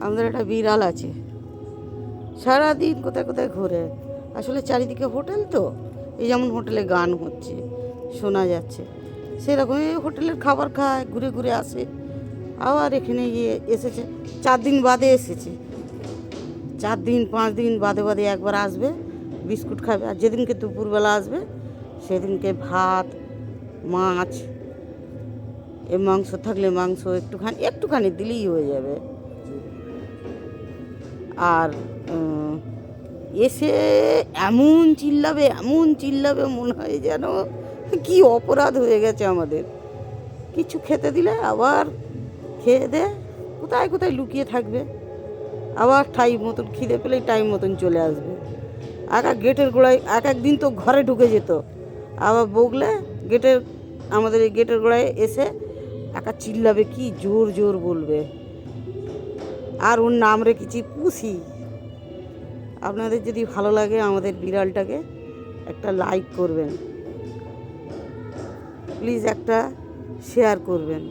আমাদের একটা বিড়াল আছে, সারাদিন কোথায় কোথায় ঘোরে। আসলে চারিদিকে হোটেল তো, এই যেমন হোটেলে গান হচ্ছে শোনা যাচ্ছে, সেরকমই হোটেলের খাবার খায়, ঘুরে ঘুরে আসে। আবার এখানে গিয়ে এসেছে, 4 দিন বাদে এসেছে। 4 দিন 5 দিন বাদে বাদে একবার আসবে, বিস্কুট খাবে। আর যেদিনকে দুপুরবেলা আসবে সেদিনকে ভাত, মাছ, মাংস থাকলে মাংস একটুখানি একটুখানি দিলেই হয়ে যাবে। আর এসে এমন চিল্লাবে মনে হয় যেন কি অপরাধ হয়ে গেছে আমাদের। কিছু খেতে দিলে আবার খেয়ে দে কোথায় কোথায় লুকিয়ে থাকবে, আবার টাইম মতন খিদে পেলেই টাইম মতন চলে আসবে। গেটের গোড়ায় একদিন তো ঘরে ঢুকে যেত, আবার বগলে আমাদের এই গেটের গোড়ায় এসে চিল্লাবে, কি জোর জোর বলবে। আর ওর নাম রেখেছি পুষি। আপনাদের যদি ভালো লাগে আমাদের বিড়ালটাকে, একটা লাইক করবেন, প্লিজ একটা শেয়ার করবেন।